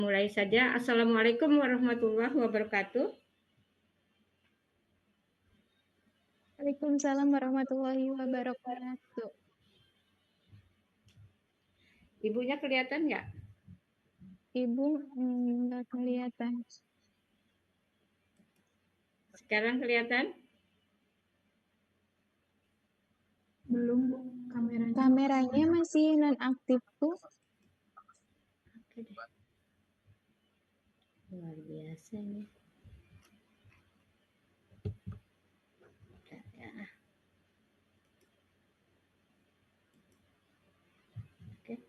Mulai saja. Assalamualaikum warahmatullahi wabarakatuh. Waalaikumsalam warahmatullahi wabarakatuh. Ibunya kelihatan nggak? Ibu nggak kelihatan. Sekarang kelihatan? Belum, Bu. Kameranya masih nonaktif tuh. Oke deh. Luar biasa ini. Ya. Oke.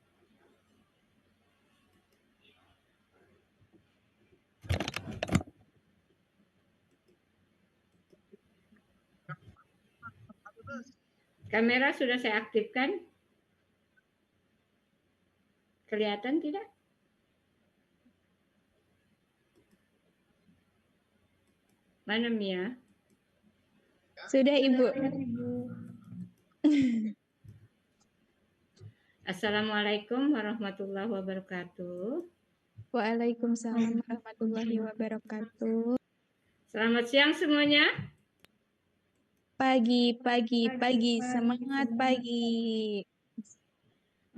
Kamera sudah saya aktifkan. Kelihatan tidak? Mana Mia? Sudah, Ibu. Assalamualaikum warahmatullahi wabarakatuh. Waalaikumsalam warahmatullahi wabarakatuh. Selamat siang semuanya. Pagi, semangat pagi.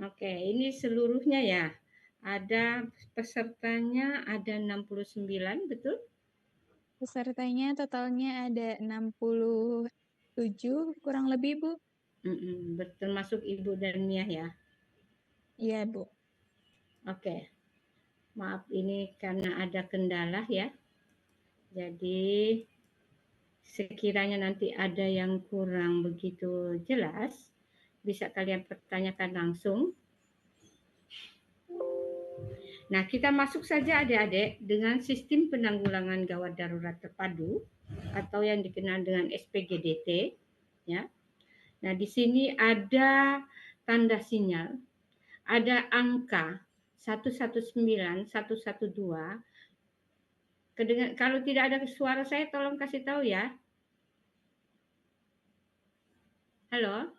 Oke, ini seluruhnya ya. Ada pesertanya ada 69, betul? Pesertanya totalnya ada 67 kurang lebih, Bu. Termasuk Ibu dan Mia ya. Iya, Bu. Oke. Maaf ini karena ada kendala ya. Jadi sekiranya nanti ada yang kurang begitu jelas, bisa kalian pertanyakan langsung. Nah, kita masuk saja adik-adik dengan sistem penanggulangan gawat darurat terpadu atau yang dikenal dengan SPGDT ya. Nah, di sini ada tanda sinyal, ada angka 119, 112. Kalau tidak ada suara saya tolong kasih tahu ya. Halo?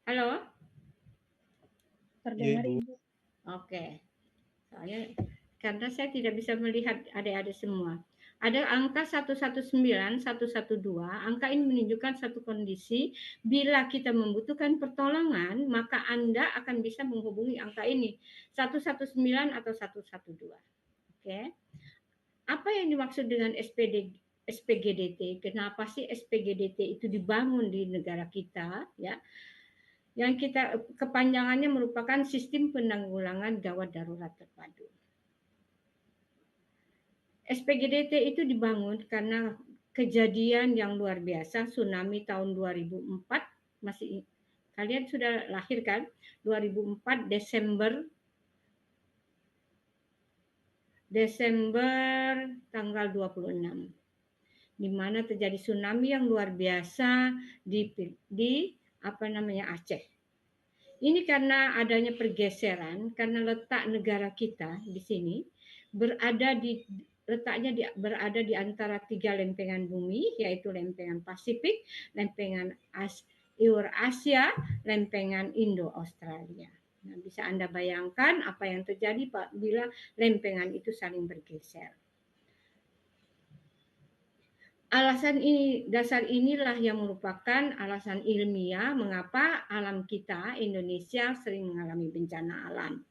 Halo? Terdengar, Ibu. Oke. Soalnya karena saya tidak bisa melihat adik-adik semua. Ada angka 119, 112. Angka ini menunjukkan satu kondisi bila kita membutuhkan pertolongan, maka Anda akan bisa menghubungi angka ini 119 atau 112. Oke. Apa yang dimaksud dengan SPGDT? Kenapa sih SPGDT itu dibangun di negara kita ya? Yang kita kepanjangannya merupakan Sistem Penanggulangan Gawat Darurat Terpadu. SPGDT itu dibangun karena kejadian yang luar biasa, tsunami tahun 2004, masih kalian sudah lahir kan? 2004 Desember tanggal 26. Di mana terjadi tsunami yang luar biasa di Aceh. Ini karena adanya pergeseran, karena letak negara kita di sini berada di antara 3 lempengan bumi, yaitu lempengan Pasifik, lempengan Eurasia, lempengan Indo-Australia. Nah, bisa Anda bayangkan apa yang terjadi bila lempengan itu saling bergeser. Dasar inilah yang merupakan alasan ilmiah mengapa alam kita, Indonesia, sering mengalami bencana alam.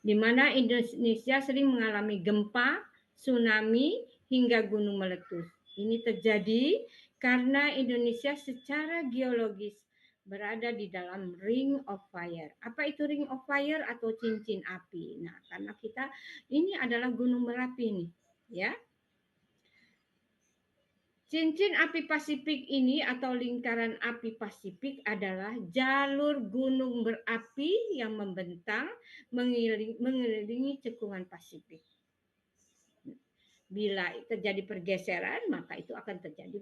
Di mana Indonesia sering mengalami gempa, tsunami, hingga gunung meletus. Ini terjadi karena Indonesia secara geologis berada di dalam ring of fire. Apa itu ring of fire atau cincin api? Nah, karena kita ini adalah gunung Merapi nih, ya. Cincin api Pasifik ini atau lingkaran api Pasifik adalah jalur gunung berapi yang membentang mengelilingi cekungan Pasifik. Bila terjadi pergeseran, maka itu akan terjadi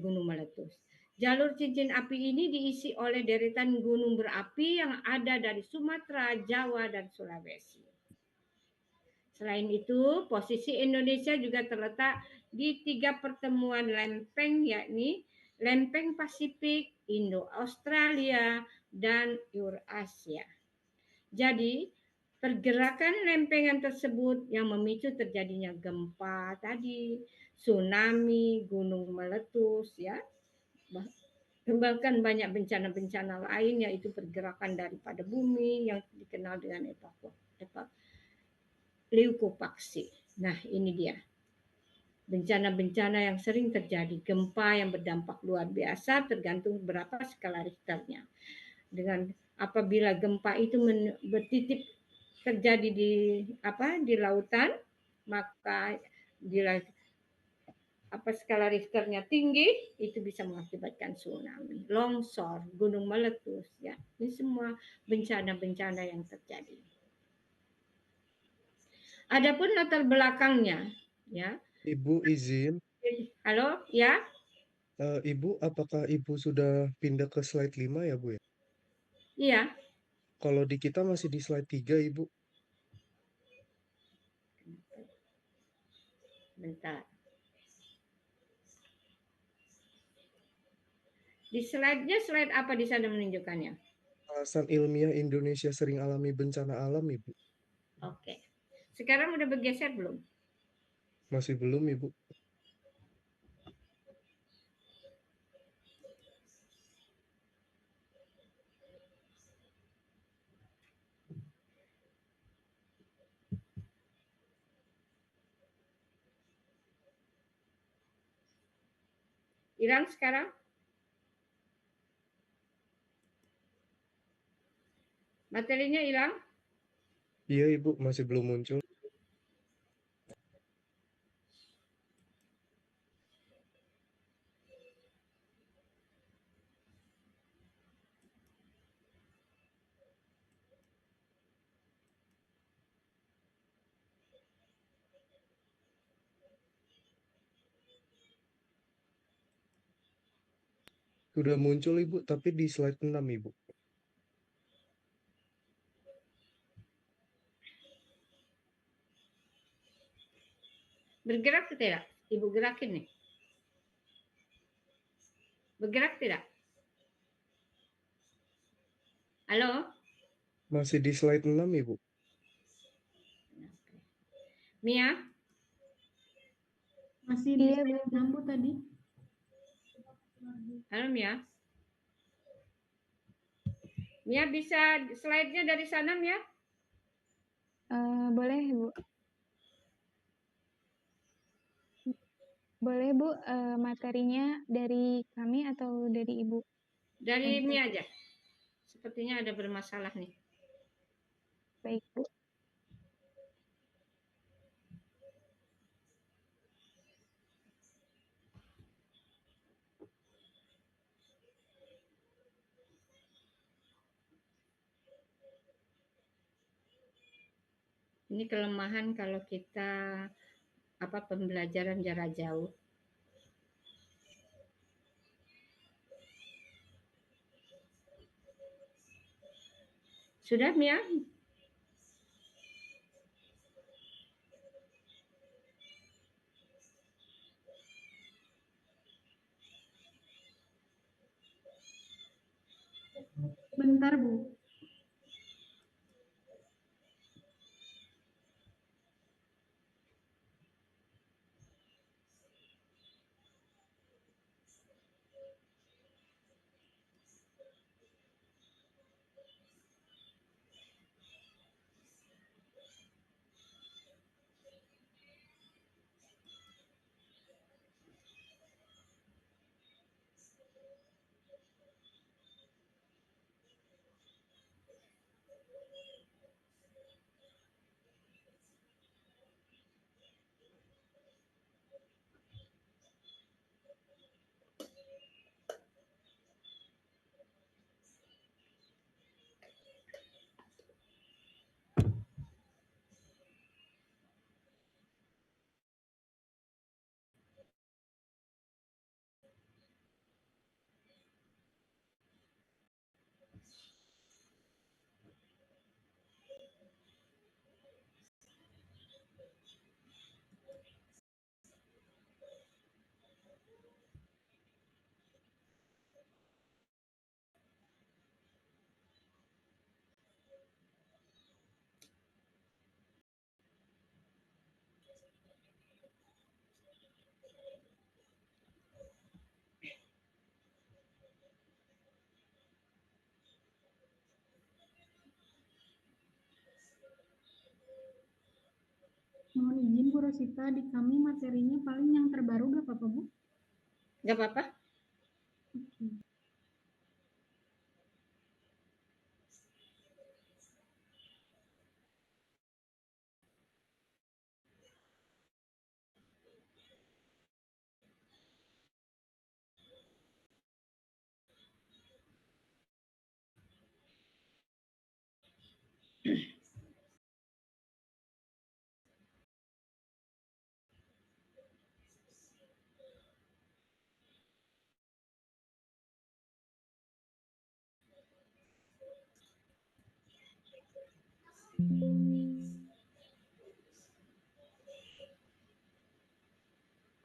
gunung meletus. Jalur cincin api ini diisi oleh deretan gunung berapi yang ada dari Sumatera, Jawa, dan Sulawesi. Selain itu, posisi Indonesia juga terletak di 3 pertemuan lempeng, yakni lempeng Pasifik, Indo-Australia, dan Eurasia. Jadi, pergerakan lempengan tersebut yang memicu terjadinya gempa tadi, tsunami, gunung meletus, ya, bahkan banyak bencana-bencana lain, yaitu pergerakan daripada bumi yang dikenal dengan leukoplaksi. Nah, ini dia bencana-bencana yang sering terjadi, gempa yang berdampak luar biasa tergantung berapa skala Richternya. Dengan apabila gempa itu bertitik terjadi di lautan, maka bila skala Richternya tinggi, itu bisa mengakibatkan tsunami, longsor, gunung meletus, ya. Ini semua bencana-bencana yang terjadi. Adapun latar belakangnya, ya. Ibu izin. Halo, ya. Ibu, apakah Ibu sudah pindah ke slide 5 ya, Bu ya? Iya. Kalau di kita masih di slide 3, Ibu. Bentar. Di slide-nya slide apa di sana menunjukkannya? Alasan ilmiah Indonesia sering alami bencana alam, Ibu. Oke. Sekarang udah bergeser belum? Masih belum, Ibu. Hilang sekarang? Materinya hilang? Iya, Ibu, masih belum muncul. Sudah muncul, Ibu, tapi di slide 6, Ibu. Bergerak tidak? Ibu gerakin nih. Bergerak tidak? Halo? Masih di slide 6, Ibu. Mia? Masih di Iya, Bu. slide 6, Bu, tadi. Halo, Mia? Mia bisa slide-nya dari sana, Mia? Boleh, Bu. Boleh, Bu, materinya dari kami atau dari Ibu? Dari Mia aja. Sepertinya ada bermasalah nih. Baik, Bu. Ini kelemahan kalau kita pembelajaran jarak jauh. Sudah, Mia? Bentar, Bu. Mohon izin Bu Rosita, di kami materinya paling yang terbaru gak apa-apa Bu? Nggak apa-apa? Oke.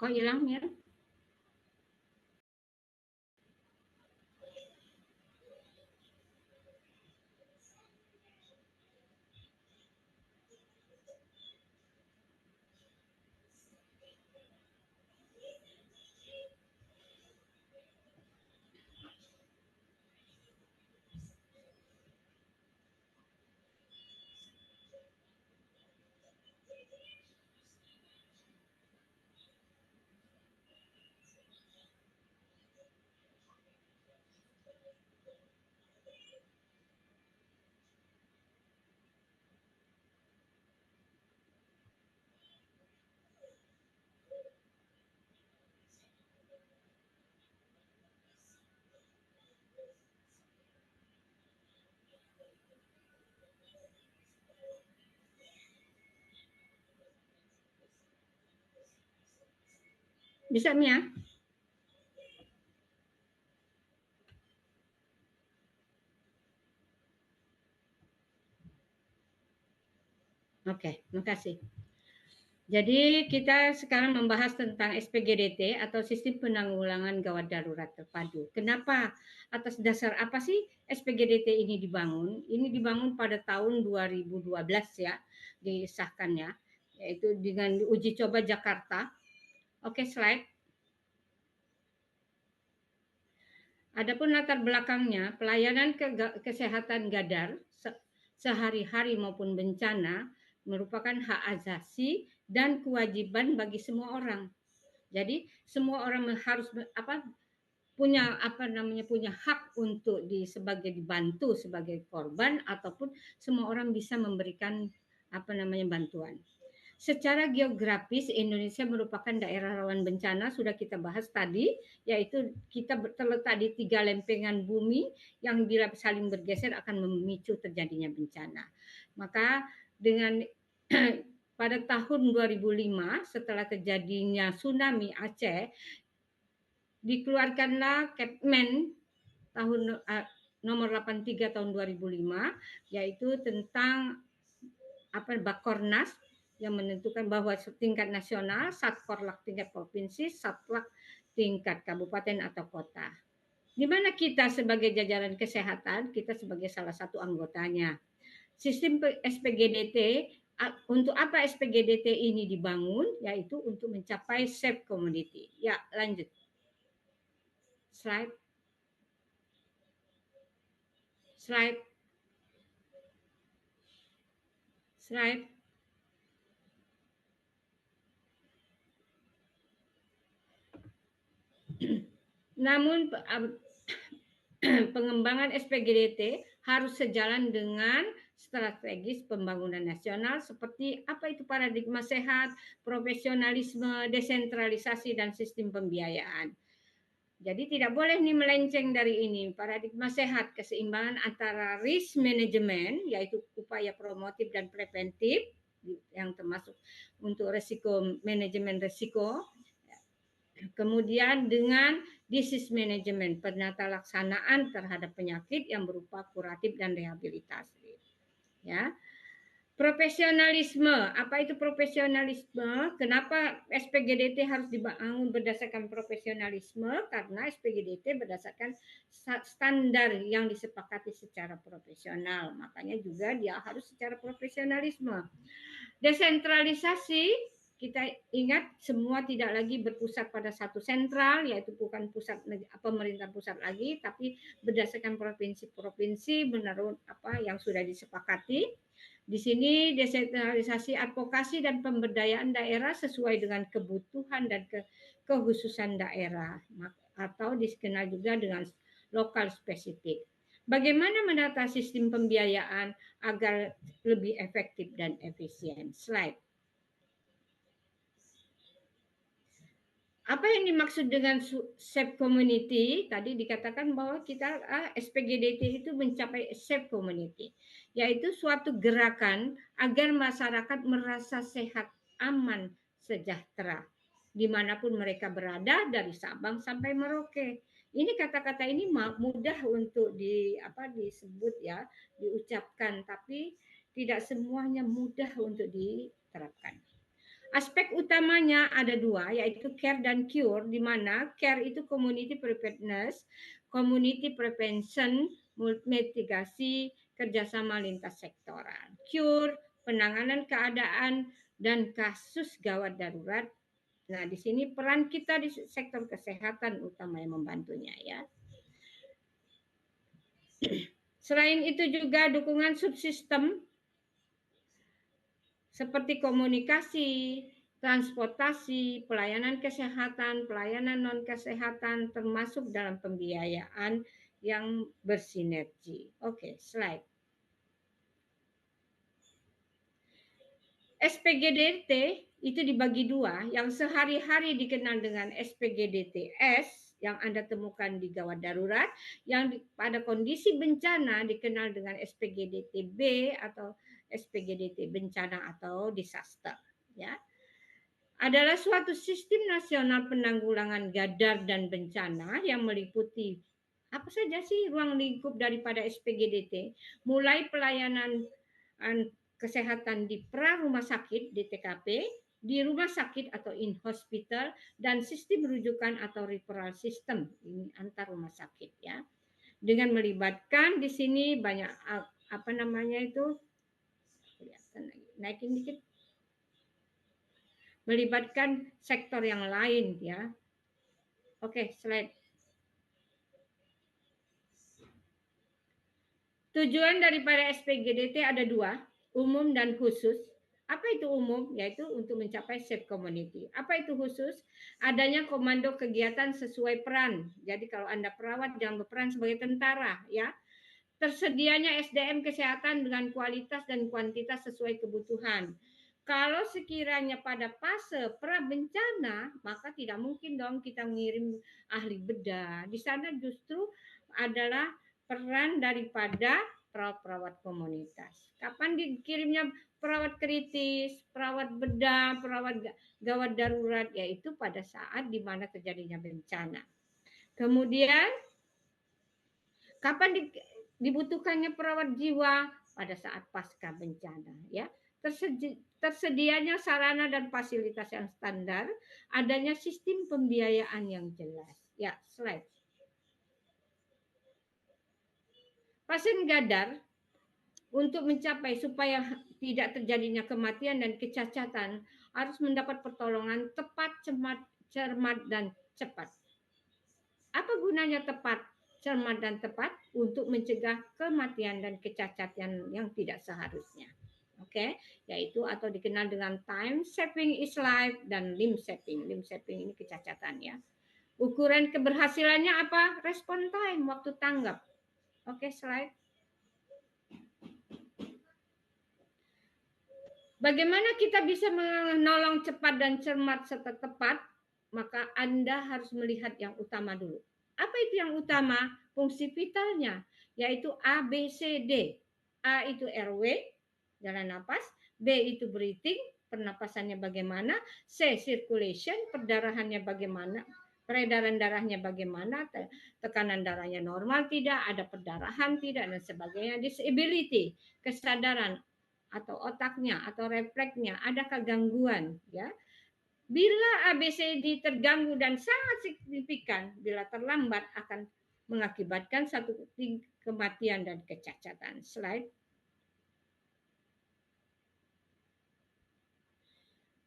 Kok hilang, Mir? Bisa, Mia? Oke, makasih. Jadi kita sekarang membahas tentang SPGDT atau Sistem Penanggulangan Gawat Darurat Terpadu. Kenapa? Atas dasar apa sih SPGDT ini dibangun? Ini dibangun pada tahun 2012 ya, disahkannya, yaitu dengan uji coba Jakarta. Oke, slide. Adapun latar belakangnya, pelayanan kesehatan Gadar sehari-hari maupun bencana merupakan hak asasi dan kewajiban bagi semua orang. Jadi semua orang harus punya punya hak untuk sebagai dibantu sebagai korban ataupun semua orang bisa memberikan bantuan. Secara geografis Indonesia merupakan daerah rawan bencana, sudah kita bahas tadi, yaitu kita terletak di 3 lempengan bumi yang bila saling bergeser akan memicu terjadinya bencana. Maka dengan pada tahun 2005 setelah terjadinya tsunami Aceh, dikeluarkanlah Kepmen tahun nomor 83 tahun 2005, yaitu tentang Bakornas yang menentukan bahwa tingkat nasional, Satkorlak tingkat provinsi, Satlak tingkat kabupaten atau kota. Di mana kita sebagai jajaran kesehatan, kita sebagai salah satu anggotanya. Sistem SPGDT, untuk apa SPGDT ini dibangun? Yaitu untuk mencapai safe community. Ya, lanjut. Slide. Slide. Slide. Namun pengembangan SPGDT harus sejalan dengan strategis pembangunan nasional seperti apa itu paradigma sehat, profesionalisme, desentralisasi, dan sistem pembiayaan. Jadi tidak boleh nih melenceng dari ini. Paradigma sehat, keseimbangan antara risk management, yaitu upaya promotif dan preventif, yang termasuk untuk manajemen risiko. Kemudian dengan disease management, penata laksanaan terhadap penyakit yang berupa kuratif dan rehabilitasi. Ya. Profesionalisme, apa itu profesionalisme? Kenapa SPGDT harus dibangun berdasarkan profesionalisme? Karena SPGDT berdasarkan standar yang disepakati secara profesional. Makanya juga dia harus secara profesionalisme. Desentralisasi, kita ingat semua tidak lagi berpusat pada satu sentral, yaitu bukan pusat pemerintah pusat lagi, tapi berdasarkan provinsi-provinsi menurut apa yang sudah disepakati. Di sini desentralisasi advokasi dan pemberdayaan daerah sesuai dengan kebutuhan dan kekhususan daerah atau dikenal juga dengan lokal spesifik. Bagaimana menata sistem pembiayaan agar lebih efektif dan efisien? Slide. Apa yang dimaksud dengan safe community? Tadi dikatakan bahwa kita SPGDT itu mencapai safe community, yaitu suatu gerakan agar masyarakat merasa sehat, aman, sejahtera dimanapun mereka berada dari Sabang sampai Merauke. Ini kata-kata ini mudah untuk disebut ya, diucapkan, tapi tidak semuanya mudah untuk diterapkan. Aspek utamanya ada dua, yaitu care dan cure, di mana care itu community preparedness, community prevention, mitigasi, kerjasama lintas sektoral. Cure, penanganan keadaan dan kasus gawat darurat. Nah, di sini peran kita di sektor kesehatan utama yang membantunya ya. Selain itu juga dukungan subsistem seperti komunikasi, transportasi, pelayanan kesehatan, pelayanan non-kesehatan, termasuk dalam pembiayaan yang bersinergi. Oke, slide. SPGDT itu dibagi dua, yang sehari-hari dikenal dengan SPGDTS, yang Anda temukan di gawat darurat, yang pada kondisi bencana dikenal dengan SPGDTB atau SPGDT bencana atau disaster. Ya, adalah suatu sistem nasional penanggulangan gadar dan bencana yang meliputi apa saja sih ruang lingkup daripada SPGDT, mulai pelayanan kesehatan di pra rumah sakit di TKP, di rumah sakit atau in hospital, dan sistem rujukan atau referral system ini antar rumah sakit ya. Dengan melibatkan di sini banyak naikin dikit, melibatkan sektor yang lain ya. Oke, slide. Tujuan daripada SPGDT ada dua, umum dan khusus. Apa itu umum? Yaitu untuk mencapai safe community. Apa itu khusus? Adanya komando kegiatan sesuai peran. Jadi kalau Anda perawat jangan berperan sebagai tentara ya. Tersedianya SDM kesehatan dengan kualitas dan kuantitas sesuai kebutuhan. Kalau sekiranya pada fase pra bencana, maka tidak mungkin dong kita mengirim ahli bedah. Di sana justru adalah peran daripada perawat-perawat komunitas. Kapan dikirimnya perawat kritis, perawat bedah, perawat gawat darurat, yaitu pada saat di mana terjadinya bencana. Kemudian, kapan dibutuhkannya perawat jiwa? Pada saat pasca bencana ya. Tersedianya sarana dan fasilitas yang standar, adanya sistem pembiayaan yang jelas. Ya, slide. Pasien gadar untuk mencapai supaya tidak terjadinya kematian dan kecacatan harus mendapat pertolongan tepat, cermat, dan cepat. Apa gunanya tepat, cermat, dan tepat? Untuk mencegah kematian dan kecacatan yang tidak seharusnya. Oke, yaitu atau dikenal dengan time saving is life dan limb saving. Limb saving ini kecacatan ya. Ukuran keberhasilannya apa? Respon time, waktu tanggap. Oke, slide. Bagaimana kita bisa menolong cepat dan cermat serta tepat? Maka Anda harus melihat yang utama dulu. Apa itu yang utama? Fungsi vitalnya, yaitu A, B, C, D. A itu RW, jalan napas. B itu breathing, pernapasannya bagaimana. C, circulation, perdarahannya bagaimana. Peredaran darahnya bagaimana, tekanan darahnya normal tidak, ada perdarahan tidak, dan sebagainya. Disability, kesadaran atau otaknya atau refleksnya, adakah gangguan ya. Bila ABCD terganggu dan sangat signifikan, bila terlambat akan mengakibatkan satu kematian dan kecacatan. Slide.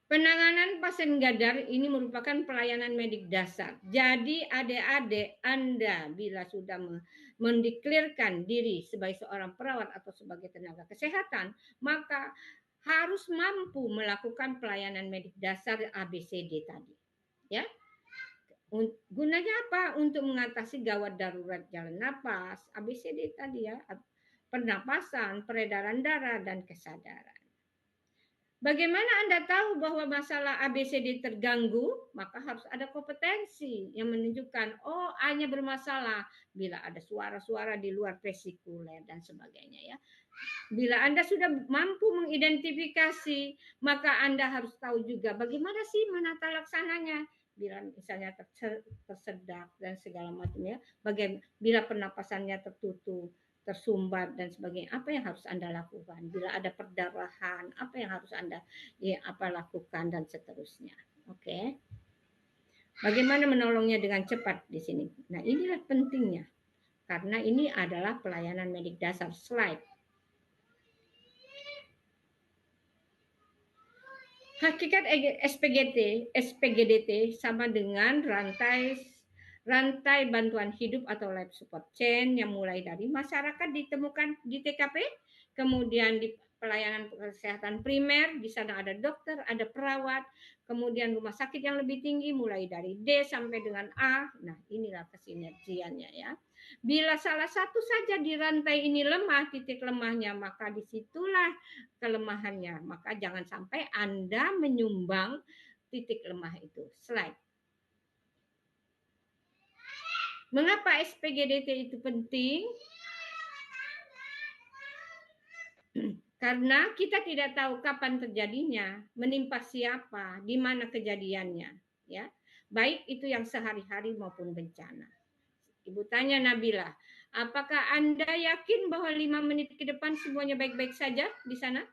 Penanganan pasien gadar ini merupakan pelayanan medik dasar. Jadi adik-adik Anda bila sudah mendeklarasikan diri sebagai seorang perawat atau sebagai tenaga kesehatan, maka harus mampu melakukan pelayanan medik dasar ABCD tadi. Ya. Gunanya apa? Untuk mengatasi gawat darurat jalan napas, ABCD tadi ya, pernapasan, peredaran darah, dan kesadaran. Bagaimana Anda tahu bahwa masalah ABCD terganggu? Maka harus ada kompetensi yang menunjukkan, oh A-nya bermasalah bila ada suara-suara di luar vesikuler dan sebagainya ya. Bila Anda sudah mampu mengidentifikasi, maka Anda harus tahu juga bagaimana sih menata laksananya. Bila misalnya tersedak dan segala macamnya, bila pernapasannya tertutup, tersumbat dan sebagainya, apa yang harus Anda lakukan? Bila ada perdarahan, apa yang harus Anda lakukan dan seterusnya. Oke. Bagaimana menolongnya dengan cepat di sini? Nah, inilah pentingnya. Karena ini adalah pelayanan medik dasar. Slide. Hakikat SPGDT sama dengan rantai bantuan hidup atau life support chain yang mulai dari masyarakat ditemukan di TKP, kemudian di pelayanan kesehatan primer, di sana ada dokter, ada perawat, kemudian rumah sakit yang lebih tinggi mulai dari D sampai dengan A. Nah, inilah kesinergiannya ya. Bila salah satu saja di rantai ini lemah, titik lemahnya, maka disitulah kelemahannya. Maka jangan sampai Anda menyumbang titik lemah itu. Slide. Mengapa SPGDT itu penting? Karena kita tidak tahu kapan terjadinya, menimpa siapa, di mana kejadiannya, ya. Baik itu yang sehari-hari maupun bencana. Ibu tanya Nabila, apakah Anda yakin bahwa 5 menit ke depan semuanya baik-baik saja di sana?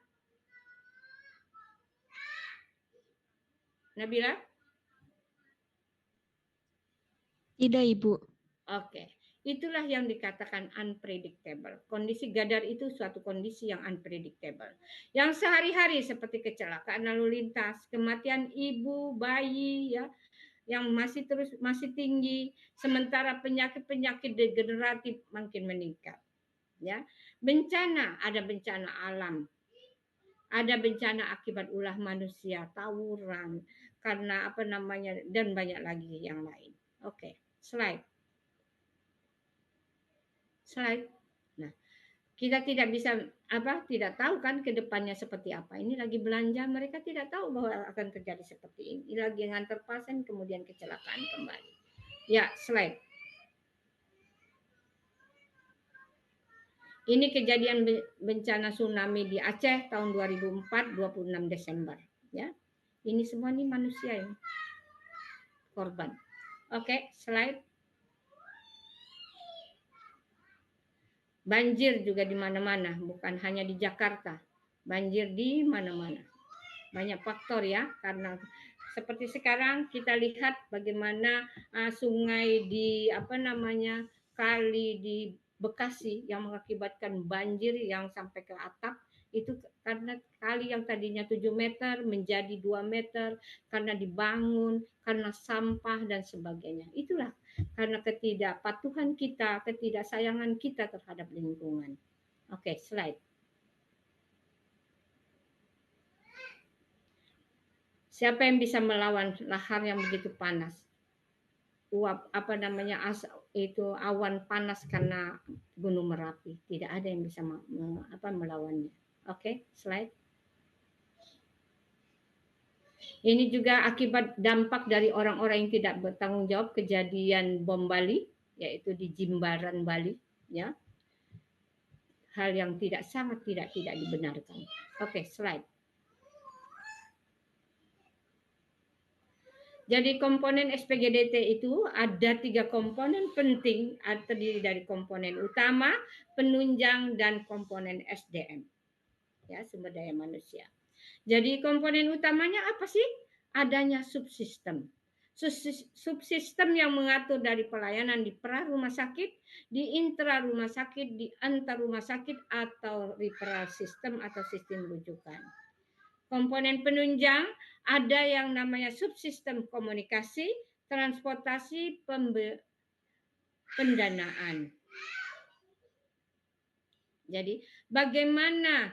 Nabila? Tidak, Ibu. Oke. Itulah yang dikatakan unpredictable. Kondisi gadar itu suatu kondisi yang unpredictable. Yang sehari-hari seperti kecelakaan lalu lintas, kematian ibu, bayi ya, yang masih tinggi, sementara penyakit-penyakit degeneratif makin meningkat. Ya. Bencana, ada bencana alam. Ada bencana akibat ulah manusia, tawuran, karena dan banyak lagi yang lain. Oke, slide. Nah, kita tidak tahu kan ke depannya seperti apa. Ini lagi belanja, mereka tidak tahu bahwa akan terjadi seperti ini. Ini lagi ngantar pasien, kemudian kecelakaan kembali. Ya, slide. Ini kejadian bencana tsunami di Aceh tahun 2004, 26 Desember. Ya, ini semua nih manusia ini korban. Oke, slide. Banjir juga di mana-mana, bukan hanya di Jakarta. Banjir di mana-mana. Banyak faktor ya, karena seperti sekarang kita lihat bagaimana sungai di kali di Bekasi yang mengakibatkan banjir yang sampai ke atap, itu karena kali yang tadinya 7 meter menjadi 2 meter, karena dibangun, karena sampah dan sebagainya. Itulah karena ketidakpatuhan kita, ketidaksayangan kita terhadap lingkungan. Oke, slide. Siapa yang bisa melawan lahar yang begitu panas? Uap awan panas karena Gunung Merapi. Tidak ada yang bisa melawannya. Oke, slide. Ini juga akibat dampak dari orang-orang yang tidak bertanggung jawab kejadian bom Bali, yaitu di Jimbaran Bali, ya. Hal yang sangat tidak dibenarkan. Oke, slide. Jadi komponen SPGDT itu ada 3 komponen penting, terdiri dari komponen utama, penunjang, dan komponen SDM, ya, sumber daya manusia. Jadi komponen utamanya apa sih? Adanya subsistem. Subsistem yang mengatur dari pelayanan di pra rumah sakit, di intra rumah sakit, di antar rumah sakit, atau referral system atau sistem rujukan. Komponen penunjang ada yang namanya subsistem komunikasi, transportasi, pendanaan. Jadi bagaimana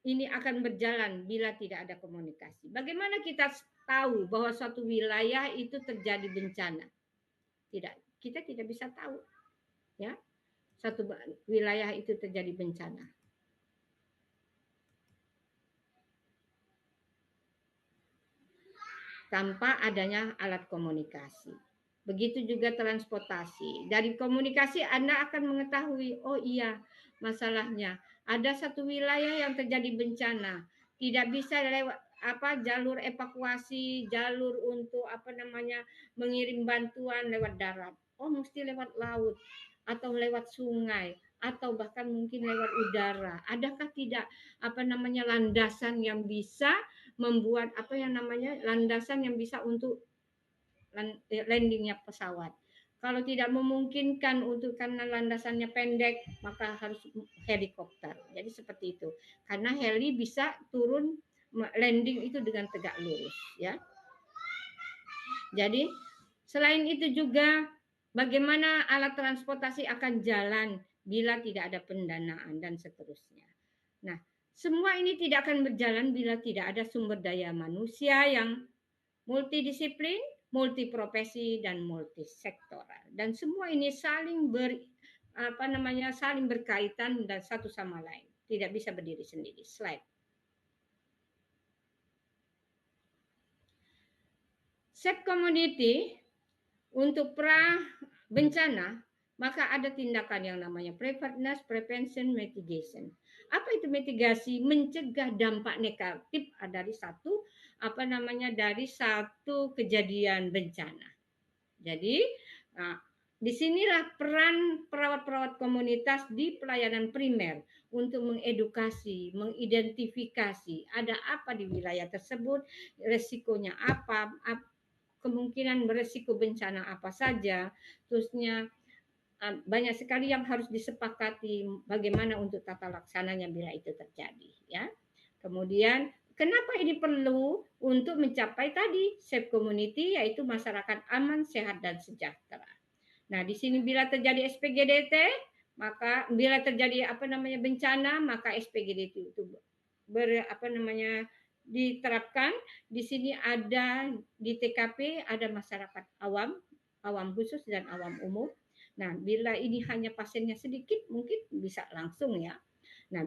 ini akan berjalan bila tidak ada komunikasi? Bagaimana kita tahu bahwa suatu wilayah itu terjadi bencana? Kita tidak bisa tahu, ya, satu wilayah itu terjadi bencana. Tanpa adanya alat komunikasi. Begitu juga transportasi. Dari komunikasi Anda akan mengetahui, oh iya, masalahnya ada satu wilayah yang terjadi bencana, tidak bisa lewat jalur evakuasi, jalur untuk mengirim bantuan lewat darat. Oh, mesti lewat laut atau lewat sungai atau bahkan mungkin lewat udara. Adakah tidak landasan yang bisa membuat landasan yang bisa untuk landingnya pesawat. Kalau tidak memungkinkan karena landasannya pendek, maka harus helikopter. Jadi seperti itu. Karena heli bisa turun landing itu dengan tegak lurus, ya. Jadi selain itu juga bagaimana alat transportasi akan jalan bila tidak ada pendanaan dan seterusnya. Nah, semua ini tidak akan berjalan bila tidak ada sumber daya manusia yang multidisiplin, multiprofesi, dan multisektoral. Dan semua ini saling saling berkaitan dan satu sama lain. Tidak bisa berdiri sendiri. Slide. Shape community untuk pra bencana, maka ada tindakan yang namanya preparedness, prevention, mitigation. Apa itu mitigasi? Mencegah dampak negatif dari satu kejadian bencana. Jadi, disinilah peran perawat-perawat komunitas di pelayanan primer untuk mengedukasi, mengidentifikasi ada apa di wilayah tersebut, resikonya apa, kemungkinan beresiko bencana apa saja, terusnya banyak sekali yang harus disepakati bagaimana untuk tata laksananya bila itu terjadi, ya. Kemudian kenapa ini perlu untuk mencapai tadi safe community, yaitu masyarakat aman, sehat, dan sejahtera. Nah, di sini bila terjadi SPGDT, maka bila terjadi bencana, maka SPGDT itu diterapkan. Di sini ada di TKP ada masyarakat awam khusus dan awam umum. Nah, bila ini hanya pasiennya sedikit, mungkin bisa langsung, ya. Nah,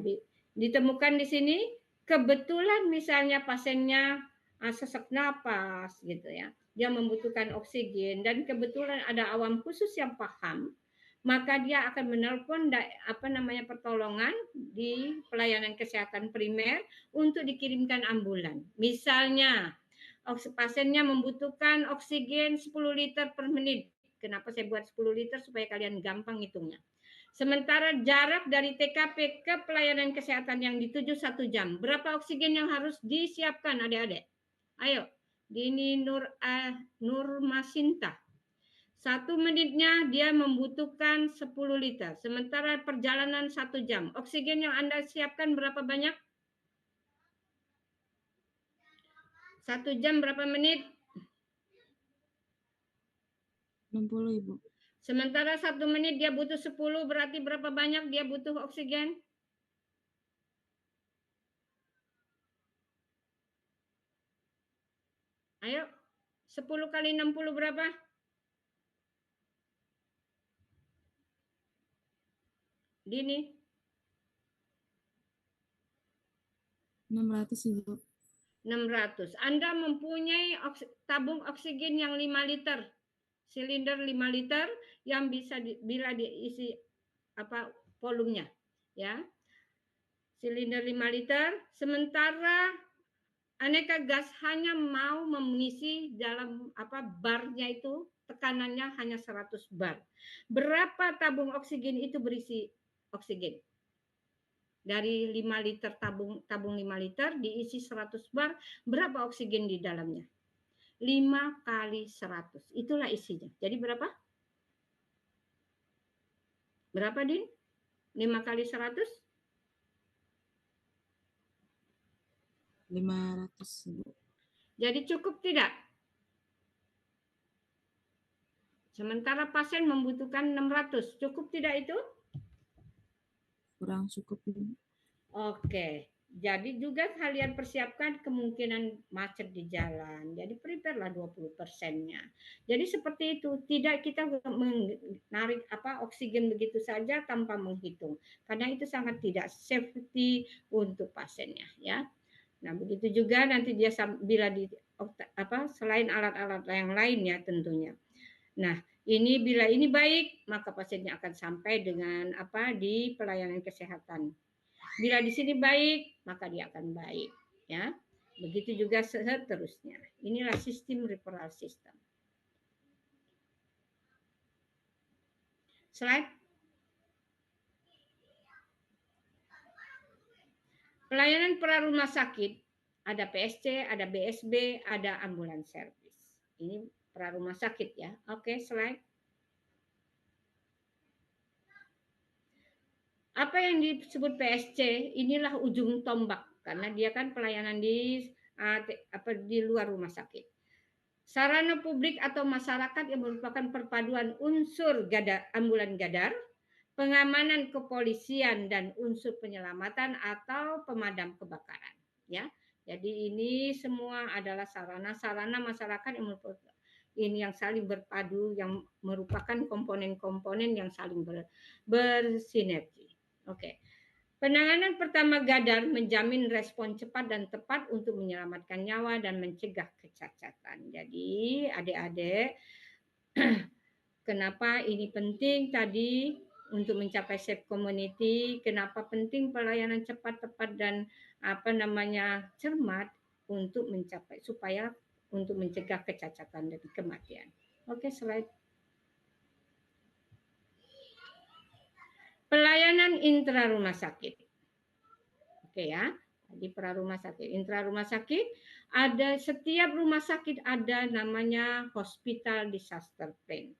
ditemukan di sini kebetulan misalnya pasiennya sesak napas gitu, ya. Dia membutuhkan oksigen dan kebetulan ada awam khusus yang paham, maka dia akan menelpon pertolongan di pelayanan kesehatan primer untuk dikirimkan ambulan. Misalnya pasiennya membutuhkan oksigen 10 liter per menit. Kenapa saya buat 10 liter? Supaya kalian gampang hitungnya. Sementara jarak dari TKP ke pelayanan kesehatan yang dituju 1 jam. Berapa oksigen yang harus disiapkan adik-adik? Ayo, Dini Nur Masinta. 1 menitnya dia membutuhkan 10 liter. Sementara perjalanan 1 jam. Oksigen yang Anda siapkan berapa banyak? 1 jam berapa menit? 60, Ibu. Sementara 1 menit dia butuh 10, berarti berapa banyak dia butuh oksigen? Ayo, 10 kali 60 berapa? Dini? 600, Ibu. 600. Anda mempunyai tabung oksigen yang 5 liter. Silinder 5 liter yang bisa bila diisi volumenya, ya. Silinder 5 liter, sementara aneka gas hanya mau mengisi dalam barnya itu tekanannya hanya 100 bar. Berapa tabung oksigen itu berisi oksigen? Dari 5 liter tabung 5 liter diisi 100 bar, berapa oksigen di dalamnya? 5 kali 100. Itulah isinya. Jadi berapa? Berapa, Din? 5 kali 100? 500, Ibu. Jadi cukup tidak? Sementara pasien membutuhkan 600. Cukup tidak itu? kurang cukup, Ibu. Oke. Jadi juga kalian persiapkan kemungkinan macet di jalan. Jadi prepare lah 20%-nya. Jadi seperti itu, tidak kita menarik oksigen begitu saja tanpa menghitung. Karena itu sangat tidak safety untuk pasiennya, ya. Nah, begitu juga nanti dia bila selain alat-alat yang lain ya tentunya. Nah, ini bila ini baik, maka pasiennya akan sampai dengan di pelayanan kesehatan. Bila di sini baik, maka dia akan baik, ya. Begitu juga seterusnya. Inilah sistem referral system. Slide. Pelayanan pra-rumah sakit, ada PSC, ada BSB, ada ambulans service. Ini pra-rumah sakit ya. Oke, slide. Apa yang disebut PSC, inilah ujung tombak karena dia kan pelayanan di luar rumah sakit. Sarana publik atau masyarakat yang merupakan perpaduan unsur ambulan gadar, pengamanan kepolisian dan unsur penyelamatan atau pemadam kebakaran, ya. Jadi ini semua adalah sarana-sarana masyarakat yang saling berpadu, yang merupakan komponen-komponen yang saling bersinergi. Oke. Penanganan pertama gadar menjamin respon cepat dan tepat untuk menyelamatkan nyawa dan mencegah kecacatan. Jadi adik-adik, kenapa ini penting tadi untuk mencapai safe community, kenapa penting pelayanan cepat, tepat dan cermat untuk mencapai untuk mencegah kecacatan dan kematian. Oke, slide. Pelayanan intra rumah sakit. Oke ya, di pra rumah sakit, intra rumah sakit, ada setiap rumah sakit ada namanya hospital disaster plan.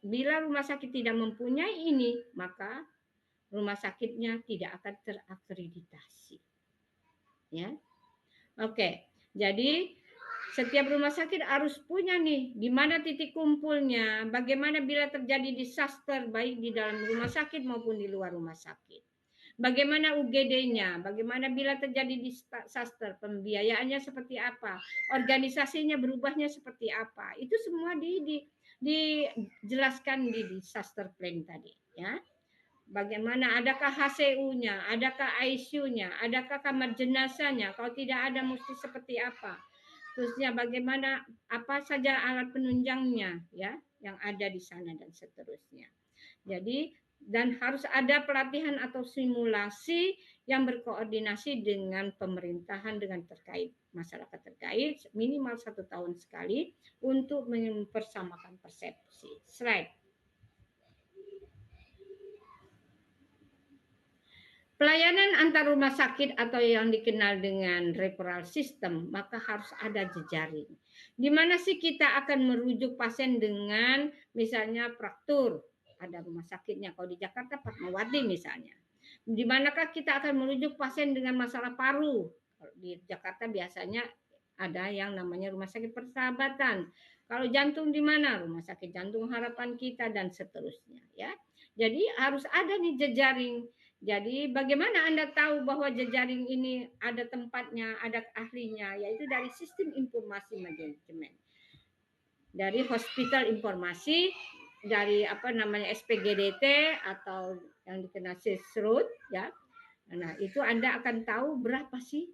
Bila rumah sakit tidak mempunyai ini, maka rumah sakitnya tidak akan terakreditasi. Ya. Oke. Jadi setiap rumah sakit harus punya nih di mana titik kumpulnya, bagaimana bila terjadi disaster baik di dalam rumah sakit maupun di luar rumah sakit. Bagaimana UGD-nya, bagaimana bila terjadi disaster, pembiayaannya seperti apa, organisasinya berubahnya seperti apa. Itu semua dijelaskan di disaster plan tadi, ya. Bagaimana, adakah HCU-nya, adakah ICU-nya, adakah kamar jenazahnya, kalau tidak ada mesti seperti apa. Terusnya bagaimana apa saja alat penunjangnya ya yang ada di sana dan seterusnya. Jadi dan harus ada pelatihan atau simulasi yang berkoordinasi dengan pemerintahan dengan terkait masyarakat terkait minimal 1 tahun sekali untuk mempersamakan persepsi. Slide. Pelayanan antar rumah sakit atau yang dikenal dengan referral system, maka harus ada jejaring. Di mana sih kita akan merujuk pasien dengan misalnya fraktur, ada rumah sakitnya. Kalau di Jakarta Fatmawati misalnya. Di manakah kita akan merujuk pasien dengan masalah paru? Kalau di Jakarta biasanya ada yang namanya rumah sakit Persahabatan. Kalau jantung di mana? Rumah sakit Jantung Harapan Kita dan seterusnya ya. Jadi harus ada nih jejaring. Jadi bagaimana Anda tahu bahwa jejaring ini ada tempatnya, ada ahlinya, yaitu dari sistem informasi manajemen. Dari hospital informasi, dari SPGDT atau yang dikenal SISRUT ya. Nah, itu Anda akan tahu berapa sih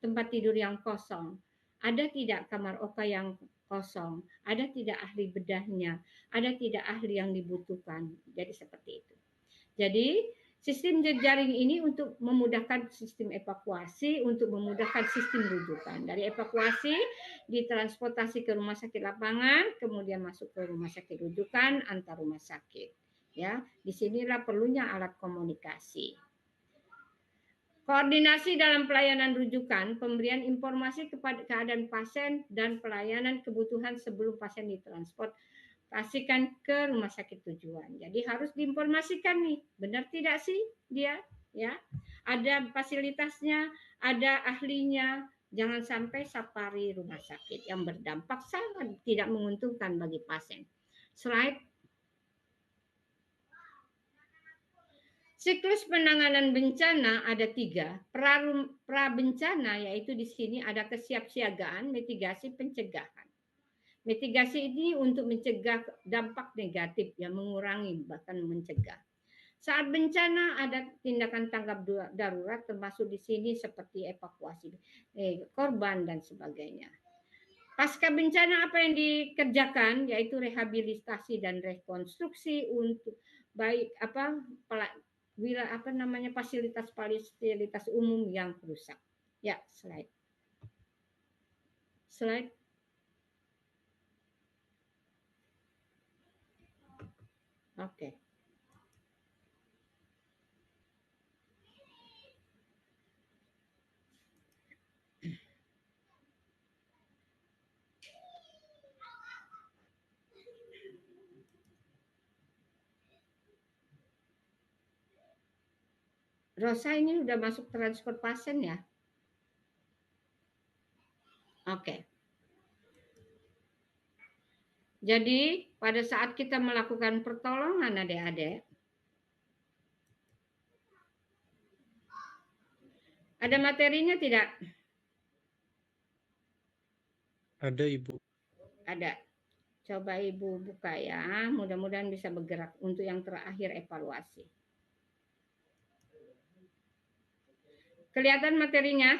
tempat tidur yang kosong. Ada tidak kamar OKA yang kosong, ada tidak ahli bedahnya, ada tidak ahli yang dibutuhkan. Jadi seperti itu. Jadi sistem jejaring ini untuk memudahkan sistem evakuasi, untuk memudahkan sistem rujukan. Dari evakuasi ditransportasi ke rumah sakit lapangan, kemudian masuk ke rumah sakit rujukan antar rumah sakit. Ya, disinilah perlunya alat komunikasi. Koordinasi dalam pelayanan rujukan, pemberian informasi kepada keadaan pasien dan pelayanan kebutuhan sebelum pasien ditransportasikan ke rumah sakit tujuan. Jadi harus diinformasikan nih, benar tidak sih dia? Ya, ada fasilitasnya, ada ahlinya. Jangan sampai safari rumah sakit yang berdampak sangat tidak menguntungkan bagi pasien. Slide. Siklus penanganan bencana ada 3. Pra-bencana yaitu di sini ada kesiapsiagaan, mitigasi, pencegahan. Mitigasi ini untuk mencegah dampak negatif, ya, mengurangi bahkan mencegah. Saat bencana ada tindakan tanggap darurat termasuk di sini seperti evakuasi korban dan sebagainya. Pasca bencana apa yang dikerjakan yaitu rehabilitasi dan rekonstruksi untuk baik fasilitas umum yang rusak. Ya, slide. Slide. Oke. Rosa ini udah masuk transport pasien ya? Oke. Jadi pada saat kita melakukan pertolongan adik-adik, ada materinya tidak? Ada, Ibu. Ada. Coba Ibu buka ya, mudah-mudahan bisa bergerak untuk yang terakhir evaluasi. Kelihatan materinya?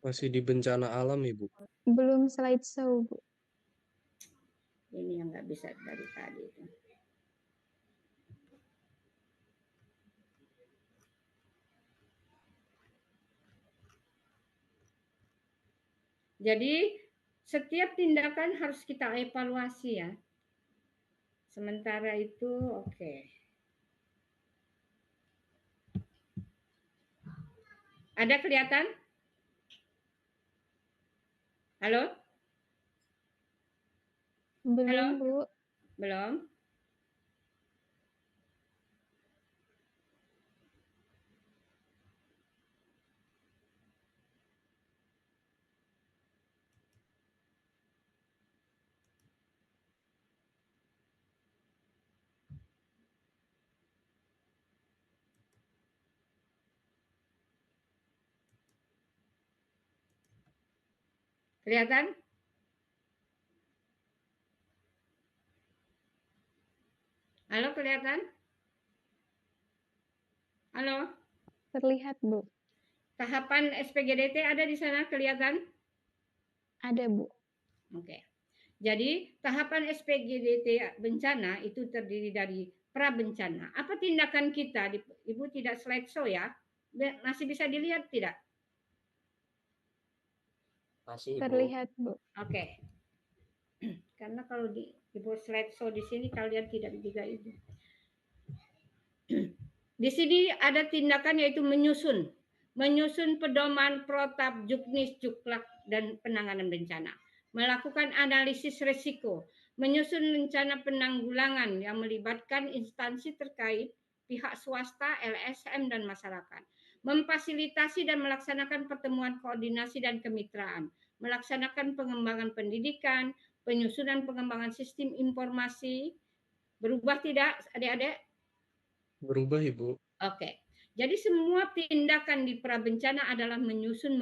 Masih di bencana alam, Ibu. Belum slideshow, Bu. Ini yang nggak bisa dari tadi itu. Jadi setiap tindakan harus kita evaluasi ya. Sementara itu, oke. Ada kelihatan? Halo? Belum, Halo? Bu. Belum? Kelihatan? Halo, kelihatan? Halo? Terlihat, Bu. Tahapan SPGDT ada di sana, kelihatan? Ada, Bu. Oke. Jadi tahapan SPGDT bencana itu terdiri dari pra-bencana. Apa tindakan kita? Ibu tidak slideshow ya? Masih bisa dilihat tidak? Masih, Ibu. Terlihat, Bu. Oke. Karena kalau Ibu slideshow di sini kalian tidak juga itu. Di sini ada tindakan yaitu menyusun pedoman, protap, juknis, juklak, dan penanganan bencana. Melakukan analisis risiko, menyusun rencana penanggulangan yang melibatkan instansi terkait, pihak swasta, LSM, dan masyarakat. Memfasilitasi dan melaksanakan pertemuan koordinasi dan kemitraan. Melaksanakan pengembangan pendidikan, penyusunan pengembangan sistem informasi. Berubah tidak adik-adik? Berubah, Ibu. Oke. Jadi semua tindakan di prabencana adalah menyusun,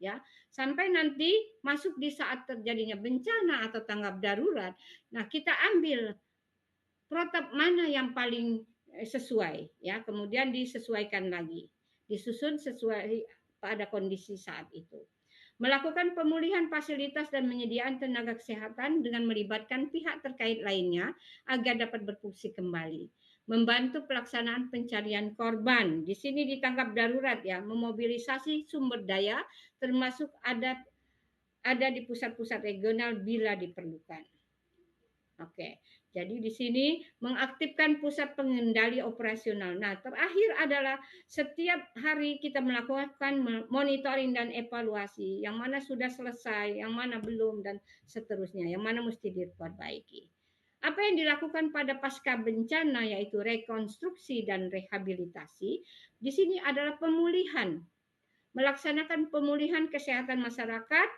ya. Sampai nanti masuk di saat terjadinya bencana atau tanggap darurat. Nah, kita ambil protap mana yang paling sesuai, ya. Kemudian disesuaikan lagi. Disusun sesuai pada kondisi saat itu. Melakukan pemulihan fasilitas dan menyediakan tenaga kesehatan dengan melibatkan pihak terkait lainnya agar dapat berfungsi kembali. Membantu pelaksanaan pencarian korban. Di sini ditangkap darurat ya, memobilisasi sumber daya termasuk ada di pusat-pusat regional bila diperlukan. Oke, jadi di sini mengaktifkan pusat pengendali operasional. Nah, terakhir adalah setiap hari kita melakukan monitoring dan evaluasi, yang mana sudah selesai, yang mana belum, dan seterusnya, yang mana mesti diperbaiki. Apa yang dilakukan pada pasca bencana yaitu rekonstruksi dan rehabilitasi, di sini adalah pemulihan, melaksanakan pemulihan kesehatan masyarakat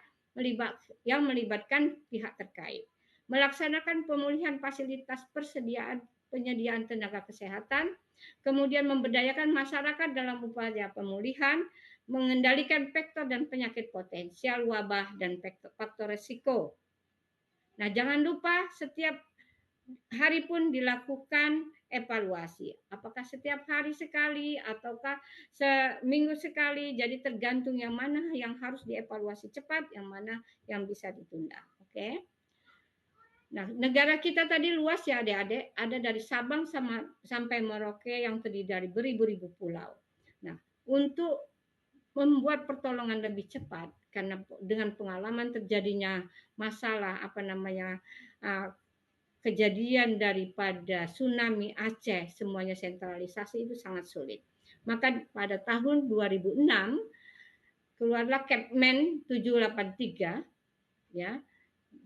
yang melibatkan pihak terkait. Melaksanakan pemulihan fasilitas persediaan penyediaan tenaga kesehatan, kemudian memberdayakan masyarakat dalam upaya pemulihan, mengendalikan faktor dan penyakit potensial wabah dan faktor resiko. Nah, jangan lupa setiap hari pun dilakukan evaluasi. Apakah setiap hari sekali ataukah seminggu sekali? Jadi tergantung yang mana yang harus dievaluasi cepat, yang mana yang bisa ditunda. Oke. Nah, negara kita tadi luas ya adik-adik, ada dari Sabang sampai Merauke yang terdiri dari beribu-ribu pulau. Nah, untuk membuat pertolongan lebih cepat karena dengan pengalaman terjadinya masalah kejadian daripada tsunami Aceh semuanya sentralisasi itu sangat sulit. Maka pada tahun 2006 keluarlah Kepmen 783 ya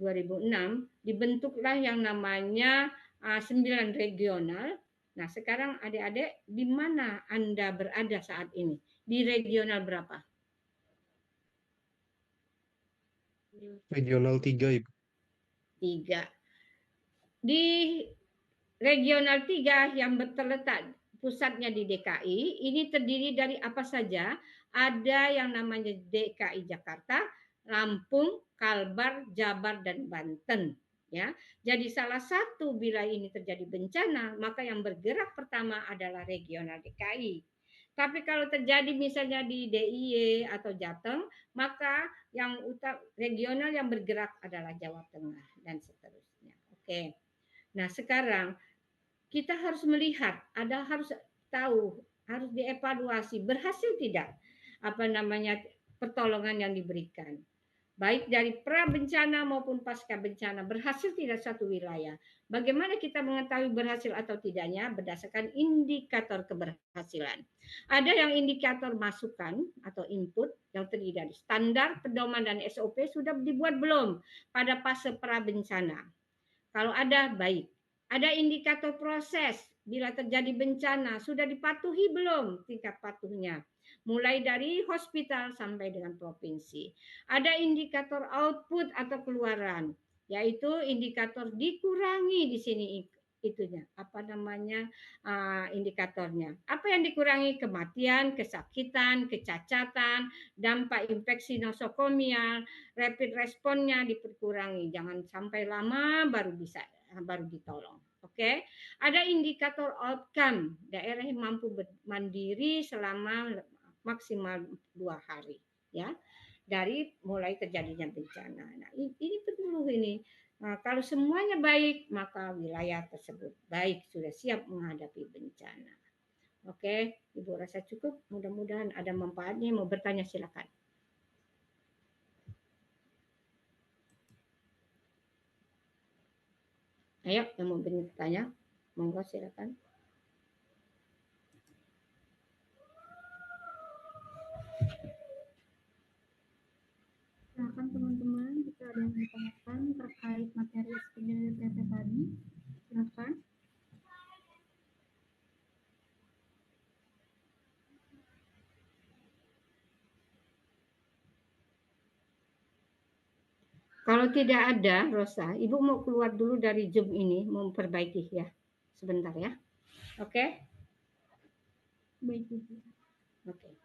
2006 dibentuklah yang namanya 9 regional. Nah, sekarang adik-adik di mana Anda berada saat ini? Di regional berapa? Regional 3, Ibu. 3. Di regional 3 yang terletak pusatnya di DKI, ini terdiri dari apa saja? Ada yang namanya DKI Jakarta, Lampung, Kalbar, Jabar, dan Banten. Ya, jadi salah satu bila ini terjadi bencana, maka yang bergerak pertama adalah regional DKI. Tapi kalau terjadi misalnya di DIY atau Jateng, maka yang regional yang bergerak adalah Jawa Tengah dan seterusnya. Oke. Nah, sekarang kita harus melihat, harus tahu, harus dievaluasi berhasil tidak pertolongan yang diberikan. Baik dari pra bencana maupun pasca bencana, berhasil tidak satu wilayah. Bagaimana kita mengetahui berhasil atau tidaknya? Berdasarkan indikator keberhasilan. Ada yang indikator masukan atau input yang terdiri dari standar, pedoman, dan SOP sudah dibuat belum pada fase pra bencana? Kalau ada, baik. Ada indikator proses bila terjadi bencana, sudah dipatuhi belum tingkat patuhnya? Mulai dari hospital sampai dengan provinsi. Ada indikator output atau keluaran, yaitu indikator dikurangi di sini itunya. Indikatornya? Apa yang dikurangi? Kematian, kesakitan, kecacatan, dampak infeksi nosokomial, rapid responnya diperkurangi. Jangan sampai lama baru ditolong. Oke. Ada indikator outcome, daerah yang mampu mandiri selama maksimal 2 hari ya. Dari mulai terjadinya bencana. Nah, ini perlu ini. Nah, kalau semuanya baik, maka wilayah tersebut baik, sudah siap menghadapi bencana. Oke, Ibu rasa cukup. Mudah-mudahan ada manfaatnya. Mau bertanya silakan. Ayo, yang mau bertanya, monggo silakan. Silakan teman-teman, jika ada yang ditanyakan terkait materi SPDDT tadi, silakan. Kalau tidak ada, Rosa, Ibu mau keluar dulu dari Zoom ini, mau memperbaiki ya. Sebentar ya. Oke? Baik, Ibu. Oke.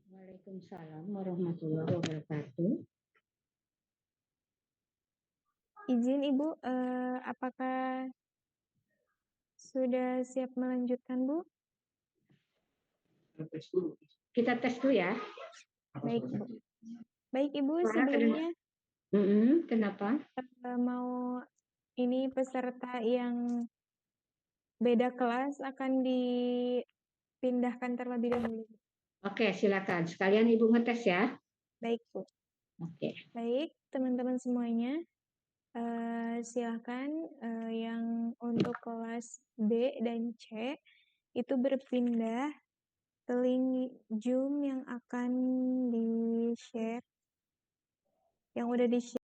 Waalaikumsalam warahmatullahi wabarakatuh. Izin Ibu, apakah sudah siap melanjutkan, Bu? Kita tes dulu ya. Baik, Bu. Baik, Ibu, Suara sebelumnya kenapa? mau ini peserta yang beda kelas akan dipindahkan terlebih dahulu. Oke, silakan. Sekalian Ibu ngetes ya. Baik, Bu. Oke. Baik, teman-teman semuanya. Silakan yang untuk kelas B dan C itu berpindah ke link Zoom yang akan di-share, yang udah di-share